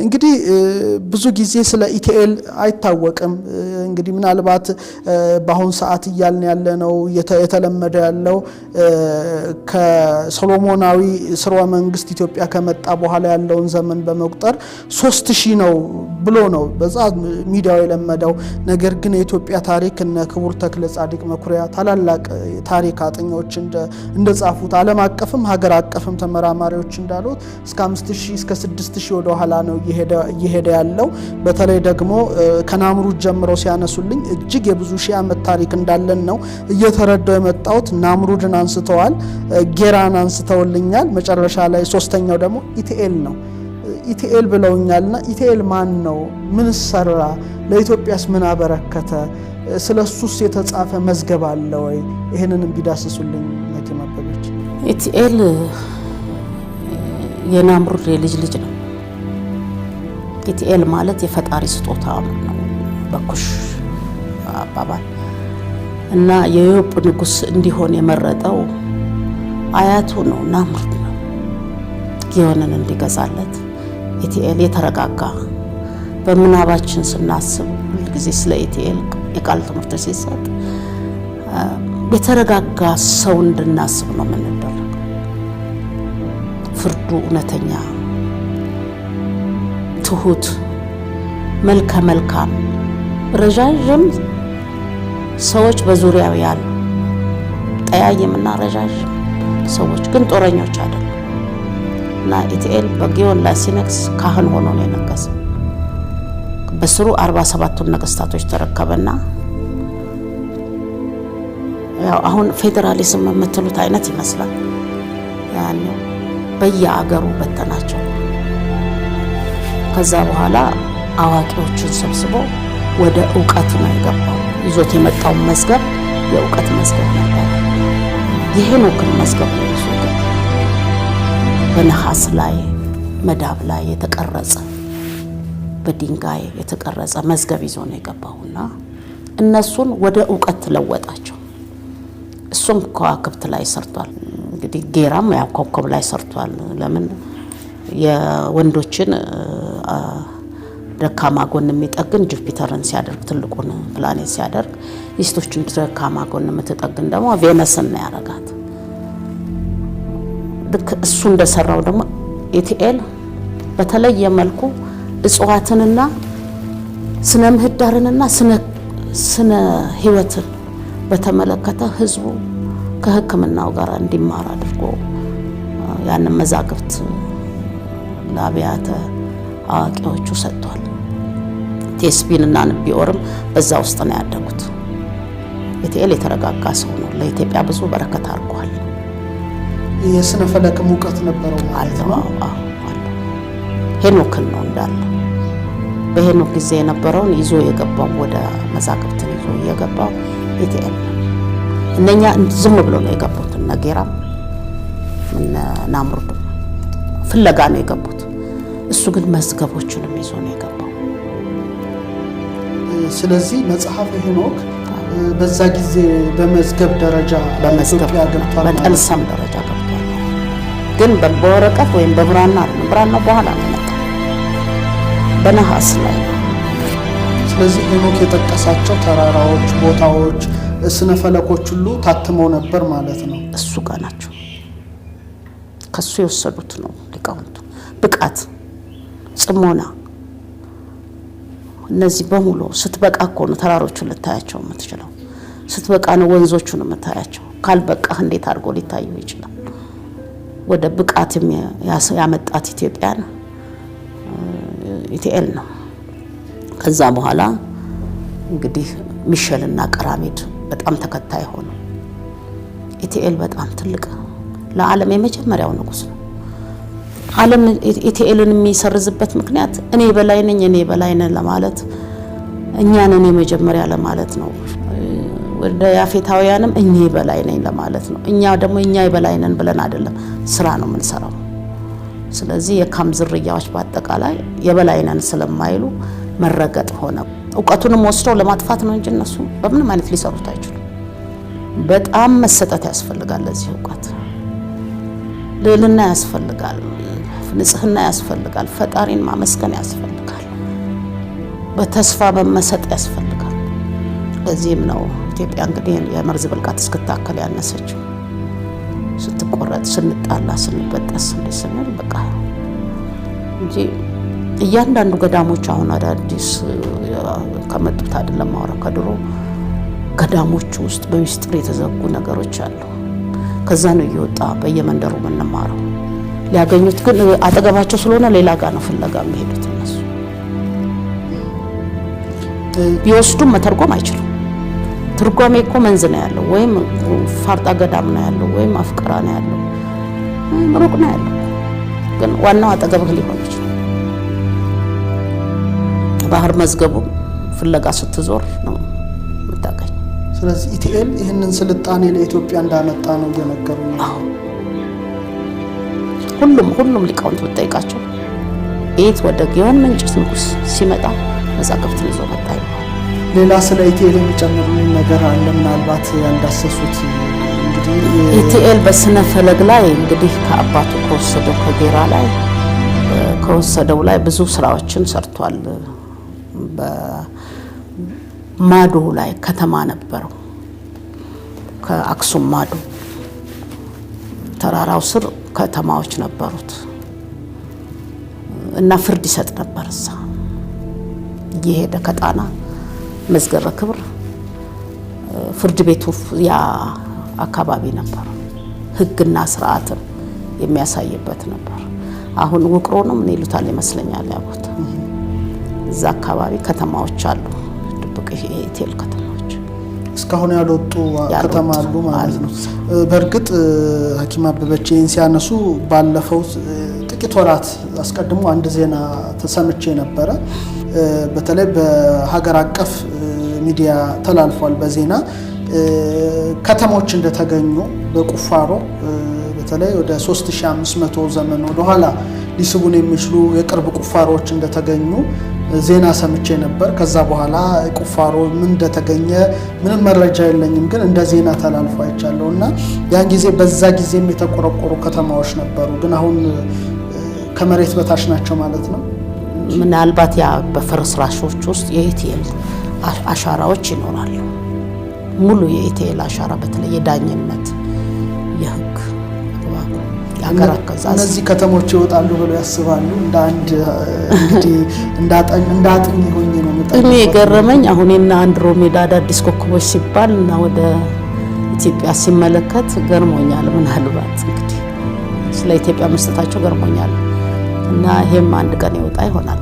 እንግዲህ ብዙ ጊዜ ስለ ኢቲኤል አይታወቅም እንግዲህ ምናልባት በአሁን ሰዓት ይያልን ያለነው የተለመደ ያለው ከሶሎሞናዊ ስርወ መንግስት ኢትዮጵያ ከመጣ በኋላ ያለውን ዘመን በመቁጠር 3000 ነው ብሎ ነው በዛ ሚዲያው የለመደው ነገር ግን የኢትዮጵያ ታሪክ እነ ክቡር ተክለ ጻድቅ መኩሪያ ታላላቅ ታሪክ አጥኞች እንደጻፉት ዓለም አቀፍም ሀገር አቀፍም ተመራማሪዎች እንዳሉት እስከ 5000 እስከ 6000 ወደ ኋላ ነው እየሄደ ያለው በተለይ ደግሞ ከናምሩድ ጀምሮ ሲያነሱልኝ እጅግ የብዙ ሺህ ዓመት ታሪክ እንዳለን ነው እየተረዳው የመጣውት ናምሩድን አንስተዋል ጌራን አንስተውልኛል መጨረሻ ላይ ሶስተኛው ደግሞ ኢቲኤል ነው ኢቲኤል ብለውኛልና ኢቲኤል ማን ነው ምን ሰራ ለኢትዮጵያስ ምን አበረከተ ስለሱስ የተጻፈ መዝገብ አለ ወይ ይሄንንም ቢዳስሱልኝ መከመበበች ኢቲኤል የናምሩድ ልጅ ነው ኢቲኤል ማለት የፈጣሪ ስጦታ ነው በኩሽ አባባል እና የኢዮጵ ንጉስ እንዲሆን የመረጠው አያቱ ነው ናምሩድ ነው ጊዮንን እንዲገዛለት ኢቲኤል የተረጋጋ በመናባችን ስናስብ ሁሉ ጊዜ ስለ ኢቲኤል የቃል ትምህርት ሲሰጥ የተረጋጋ ሰው እንድናስብ ነው የምንደረገው ፍርዱ እውነተኛ ትሁት መልካም ረጃጅም ሰዎች በዙሪያው ያሉ ጠያየምና ረጃጅም ሰዎች ግን ጦረኞች አይደሉም እና ኢቲኤል በጊዮን ላይ ሲነግስ ካህን ሆኖ ነው የነገሰው በስሩ 47ቱን ነገስታቶች ተረከበና ያው አሁን ፌደራሊዝም የምትሉት አይነት ይመስላል ያኔ በየአገሩ በተናቸው ከዛ በኋላ አዋቂዎችን ሰብስቦ ወደ ዕውቀት ነው የገባው ይዞት የመጣው መዝገብ የዕውቀት መዝገብ ነበር የሄኖክን መዝገብ ነው ይዞት በነሐስ ላይ መዳብ ላይ የተቀረጸ በድንጋይ የተቀረጸ መዝገብ ይዞ ነው የገባውና እነሱን ወደ ዕውቀት ተለወጣቸው እሱም ከዋክብት ላይ ሰርቷል እንግዲህ ጌራም ያው ኮከብ ላይ ሰርቷል ለምን የወንዶችን ደካማ ጎን የሚጠግን ጁፒተርን ሲያደርግ ትልቁን ፕላኔት ሲያደርግ የሴቶችን ደካማ ጎን የምትጠግን ደግሞ ቬነስን ነው ያረጋት ልክ እሱ እንደሰራው ደግሞ ኢቲኤል በተለየ መልኩ እጽዋትንና ስነ ምህዳርንና ስነ ህይወትን በተመለከተ ህዝቡ ከህክምናው ጋር እንዲማር አድርጎ ያንን መዛግብት ለአብያተ አዋቂዎቹ ሰጥቷል ቴስቢንና ንቢኦርም በዛ ውስጥ ነው ያደጉት ኢቲኤል የተረጋጋ ሰው ነው ለኢትዮጵያ ብዙ በረከት አድርጓል የስነ ፈለክ ሙቀት ነበረው ማለት ነው ሄኖክን ነው እንዳለ በሄኖክ ጊዜ የነበረውን ይዞ የገባው ወደ መዛግብትን ይዞ የገባው ኢቲኤል እነኛ ዝም ብሎ ነው የገቡት ነገራም እና ናምሩድ ፍለጋ ነው የገቡት እሱ ግን መዝገቦቹንም ይዞ ነው የገባው ስለዚህ መጽሐፍ ሄኖክ በዛ ጊዜ በመዝገብ ደረጃ በኢትዮጵያ ገብቷል በጠልሰም ደረጃ ገብቷል ግን በወረቀት ወይም በብራና በኋላ ነው በነሐስ ላይ ስለዚህ ሄኖክ የጠቀሳቸው ተራራዎች ቦታዎች ስነ ፈለኮች ሁሉ ታትመው ነበር ማለት ነው እሱ ጋር ናቸው ከሱ የወሰዱት ነው ሊቃውንቱ ብቃት ጽሞና እነዚህ በሙሉ ስትበቃ እኮ ነው ተራሮቹን ልታያቸው የምትችለው ስትበቃ ነው ወንዞቹን የምታያቸው ካልበቃህ እንዴት አድርጎ ሊታዩ ይችላል ወደ ብቃት ያመጣት ኢትዮጵያን ኢቲኤል ነው ከዛ በኋላ እንግዲህ ሚሸልና ቀራሚድ በጣም ተከታይ ሆነ ኢቲኤል በጣም ትልቅ ለዓለም የመጀመሪያው ንጉስ ነው ዓለም ኢቲኤልን የሚሰርዝበት ምክንያት እኔ በላይ ነኝ ለማለት እኛ ነን የመጀመሪያ ለማለት ነው ወደ ያፌታውያንም እኔ በላይ ነኝ ለማለት ነው እኛ ደግሞ እኛ በላይ ነን ብለን አይደለም ስራ ነው የምንሰራው ስለዚህ የካም ዝርያዎች በአጠቃላይ የበላይ ነን ስለማይሉ መረገጥ ሆነ ዕውቀቱንም ወስደው ለማጥፋት ነው እንጂ እነሱ በምንም አይነት ሊሰሩት አይችሉም በጣም መሰጠት ያስፈልጋል ለዚህ ዕውቀት ልዕልና ያስፈልጋል ንጽህና ያስፈልጋል። ፈጣሪን ማመስገን ያስፈልጋል። በተስፋ መመሰጥ ያስፈልጋል። ለዚህም ነው ኢትዮጵያ እንግዲህ የመርዝ ብልቃት እስክታከል ያነሰችው። ስትቆረጥ፣ ስንጣላ፣ ስንበጠስ ስንል በቃ እንጂ እያንዳንዱ ገዳሞች አሁን አዳዲስ ከመጡት አይደለም ማውራ ከድሮ ገዳሞች ውስጥ በሚስጥር የተዘጉ ነገሮች አሉ። ከዛ ነው እየወጣ በየመንደሩ የምንማረው። ሊያገኙት ግን አጠገባቸው ስለሆነ ሌላ ጋር ነው ፍለጋ የሚሄዱት። እነሱ ቢወስዱም መተርጎም አይችሉም። ትርጓሜ እኮ መንዝ ነው ያለው፣ ወይም ፋርጣ ገዳም ነው ያለው፣ ወይም አፍቀራ ነው ያለው፣ ሩቅ ነው ያለው። ግን ዋናው አጠገብህ ሊሆን ይችላል። ባህር መዝገቡ ፍለጋ ስትዞር ነው የምታገኝ። ስለዚህ ኢቲኤል ይህንን ስልጣኔ ለኢትዮጵያ እንዳመጣ ነው እየነገሩ ነው። ሁሉም ሊቃውንት ብትጠይቃቸው ኢት ወደ ጊዮን ምንጭት ንጉስ ሲመጣ መዛግብትን ይዞ መጣ ይባላል። ሌላ ስለ ኢቲኤል የሚጨምሩልኝ ነገር አለ ምናልባት ያልዳሰሱት? እንግዲህ ኢቲኤል በስነ ፈለግ ላይ እንግዲህ ከአባቱ ከወሰደው ከጌራ ላይ ከወሰደው ላይ ብዙ ስራዎችን ሰርቷል። በማዶ ላይ ከተማ ነበረው። ከአክሱም ማዶ ተራራው ስር ከተማዎች ነበሩት እና ፍርድ ይሰጥ ነበር። እዛ እየሄደ ከጣና መዝገበ ክብር ፍርድ ቤቱ ያ አካባቢ ነበር። ሕግና ስርዓትን የሚያሳይበት ነበር። አሁን ውቅሮ ነው ምን ይሉታል ይመስለኛል ያ ቦታ። እዛ አካባቢ ከተማዎች አሉ፣ ድብቅ የኢቲኤል ከተማዎች እስካሁን ያልወጡ ከተማ አሉ ማለት ነው። በእርግጥ ሐኪም አበበች ይህን ሲያነሱ ባለፈው ጥቂት ወራት አስቀድሞ አንድ ዜና ተሰምቼ ነበረ። በተለይ በሀገር አቀፍ ሚዲያ ተላልፏል። በዜና ከተሞች እንደተገኙ በቁፋሮ በተለይ ወደ 3500 ዘመን ወደ ኋላ ሊስቡን የሚችሉ የቅርብ ቁፋሮዎች እንደተገኙ ዜና ሰምቼ ነበር። ከዛ በኋላ ቁፋሮ ምን እንደተገኘ ምንም መረጃ የለኝም፣ ግን እንደ ዜና ተላልፎ አይቻለሁ እና ያን ጊዜ በዛ ጊዜም የተቆረቆሩ ከተማዎች ነበሩ፣ ግን አሁን ከመሬት በታች ናቸው ማለት ነው። ምናልባት ያ በፍርስራሾች ውስጥ የኢቲኤል አሻራዎች ይኖራሉ። ሙሉ የኢቲኤል አሻራ በተለይ የዳኝነት፣ የህግ የሀገር አገዛዝ እነዚህ ከተሞች ይወጣሉ ብለው ያስባሉ? እንደ አንድ እንግዲህ እንዳጥኝ ሆኜ ነው እኔ የገረመኝ አሁን እና አንድሮሜዳ አዳዲስ ኮከቦች ሲባል እና ወደ ኢትዮጵያ ሲመለከት ገርሞኛል። ምናልባት እንግዲህ ስለ ኢትዮጵያ መስጠታቸው ገርሞኛል እና ይሄም አንድ ቀን ይወጣ ይሆናል።